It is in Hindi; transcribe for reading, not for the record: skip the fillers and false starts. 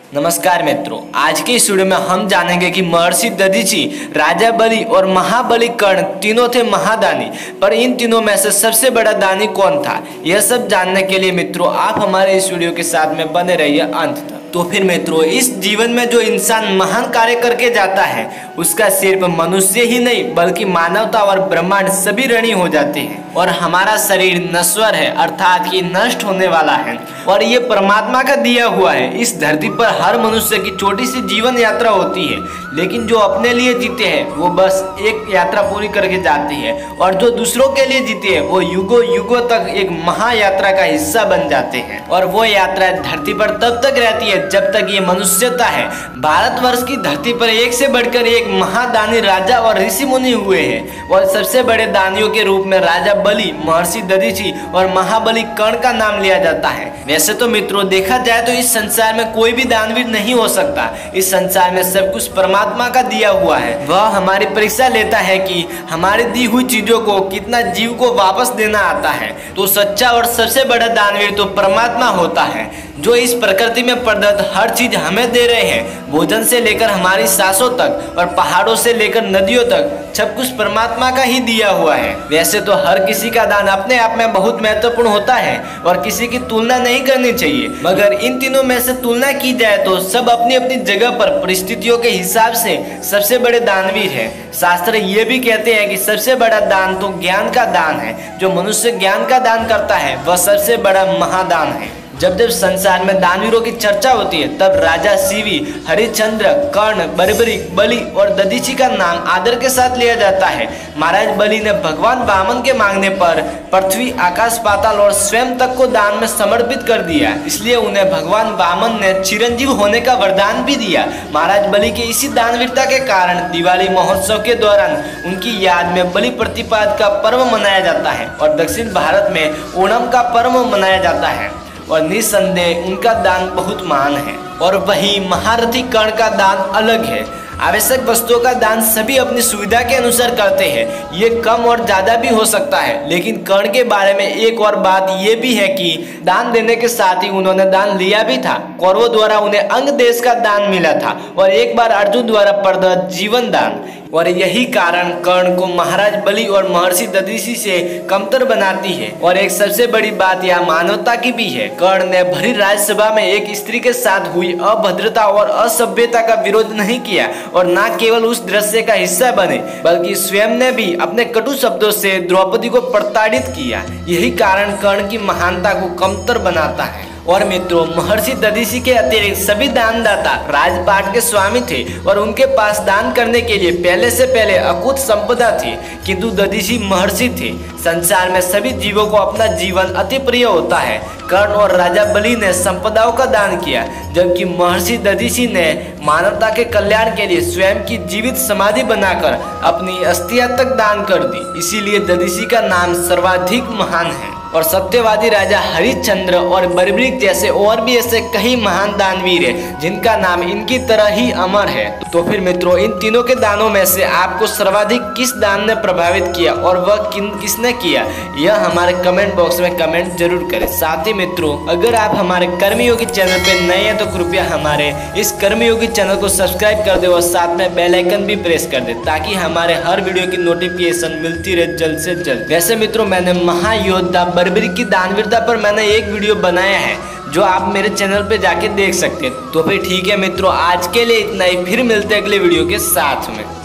नमस्कार मित्रों, आज के इस वीडियो में हम जानेंगे कि महर्षि दधीची, राजा बलि और महाबली कर्ण तीनों थे महादानी, पर इन तीनों में से सबसे बड़ा दानी कौन था। यह सब जानने के लिए मित्रों आप हमारे इस वीडियो के साथ में बने रहिए अंत तक। तो फिर मित्रों, इस जीवन में जो इंसान महान कार्य करके जाता है उसका सिर्फ मनुष्य ही नहीं बल्कि मानवता और ब्रह्मांड सभी ऋणी हो जाते हैं। और हमारा शरीर नश्वर है, अर्थात कि नष्ट होने वाला है और ये परमात्मा का दिया हुआ है। इस धरती पर हर मनुष्य की छोटी सी जीवन यात्रा होती है, लेकिन जो अपने लिए जीते हैं वो बस एक यात्रा पूरी करके जाते हैं, और जो दूसरों के लिए जीते हैं वो युगों युगों तक एक महायात्रा का हिस्सा बन जाते हैं। और वो यात्रा धरती पर तब तक रहती है जब तक ये मनुष्यता है। भारतवर्ष की धरती पर एक से बढ़कर एक महादानी राजा और ऋषि मुनि हुए हैं, और सबसे बड़े दानियों के रूप में राजा बलि, महर्षि दधीची और महाबली कर्ण का नाम लिया जाता है। वैसे तो मित्रों देखा जाए तो इस संसार में कोई भी दानवीर नहीं हो सकता। इस संसार में सब कुछ परमात्मा का दिया हुआ है। वह हमारी परीक्षा लेता है कि हमारी दी हुई चीजों को कितना जीव को वापस देना आता है। तो सच्चा और सबसे बड़ा दानवीर तो परमात्मा होता है, जो इस प्रकृति में प्रदत्त हर चीज हमें दे रहे हैं। भोजन से लेकर हमारी सांसों तक और पहाड़ों से लेकर नदियों तक सब कुछ परमात्मा का ही दिया हुआ है। वैसे तो हर किसी का दान अपने आप में बहुत महत्वपूर्ण होता है और किसी की तुलना नहीं करनी चाहिए, मगर इन तीनों में से तुलना की जाए तो सब अपनी अपनी जगह पर परिस्थितियों के हिसाब से सबसे बड़े दानवीर हैं। शास्त्र ये भी कहते हैं कि सबसे बड़ा दान तो ज्ञान का दान है। जो मनुष्य ज्ञान का दान करता है वह सबसे बड़ा महादान है। जब जब संसार में दानवीरों की चर्चा होती है तब राजा शिवी, हरिश्चंद्र, कर्ण, बर्बरीक, बलि और दधीची का नाम आदर के साथ लिया जाता है। महाराज बलि ने भगवान वामन के मांगने पर पृथ्वी, आकाश, पाताल और स्वयं तक को दान में समर्पित कर दिया, इसलिए उन्हें भगवान वामन ने चिरंजीव होने का वरदान भी दिया। महाराज बलि के इसी दानवीरता के कारण दिवाली महोत्सव के दौरान उनकी याद में बलि प्रतिपद का पर्व मनाया जाता है, और दक्षिण भारत में ओणम का पर्व मनाया जाता है। और निस्संदेह उनका दान बहुत महान है। और वही महारथी कर्ण का दान अलग है। आवश्यक वस्तुओं का दान सभी अपनी सुविधा के अनुसार करते हैं। ये कम और ज्यादा भी हो सकता है, लेकिन कर्ण के बारे में एक और बात ये भी है कि दान देने के साथ ही उन्होंने दान लिया भी था। कौरवों द्वारा उन्हें अंग देश का दान मिला था और एक बार अर्जुन द्वारा प्रदत्त जीवन दान। और यही कारण कर्ण को महाराज बलि और महर्षि दधीची से कमतर बनाती है। और एक सबसे बड़ी बात यह मानवता की भी है। कर्ण ने भरी राज्यसभा में एक स्त्री के साथ हुई अभद्रता और असभ्यता का विरोध नहीं किया, और न केवल उस दृश्य का हिस्सा बने बल्कि स्वयं ने भी अपने कटु शब्दों से द्रौपदी को प्रताड़ित किया। यही कारण कर्ण की महानता को कमतर बनाता है। और मित्रों, महर्षि दधीची के अतिरिक्त सभी दानदाता राजपाट के स्वामी थे और उनके पास दान करने के लिए पहले से पहले अकूत संपदा थी, किंतु दधीची महर्षि थे। संसार में सभी जीवों को अपना जीवन अति प्रिय होता है। कर्ण और राजा बलि ने संपदाओं का दान किया, जबकि महर्षि दधीची ने मानवता के कल्याण के लिए स्वयं की जीवित समाधि बनाकर अपनी अस्थियां तक दान कर दी। इसीलिए दधीची का नाम सर्वाधिक महान है। और सत्यवादी राजा हरिश्चंद्र और बर्बरीक जैसे और भी ऐसे कई महान दानवीर हैं जिनका नाम इनकी तरह ही अमर है। तो फिर मित्रों, इन तीनों के दानों में से आपको सर्वाधिक किस दान ने प्रभावित किया और वह किसने किया, यह हमारे कमेंट बॉक्स में कमेंट जरूर करें। साथ ही मित्रों, अगर आप हमारे कर्मयोगी चैनल पे नए हैं तो कृपया हमारे इस कर्मयोगी चैनल को सब्सक्राइब कर दे और साथ में बेल आइकन भी प्रेस कर दे, ताकि हमारे हर वीडियो की नोटिफिकेशन मिलती रहे जल्द से जल्द। वैसे मित्रों, मैंने महायोद्धा बर्बरीक की दानवीरता पर मैंने एक वीडियो बनाया है जो आप मेरे चैनल पे जाके देख सकते हैं। तो फिर ठीक है मित्रों, आज के लिए इतना ही। फिर मिलते हैं अगले वीडियो के साथ में।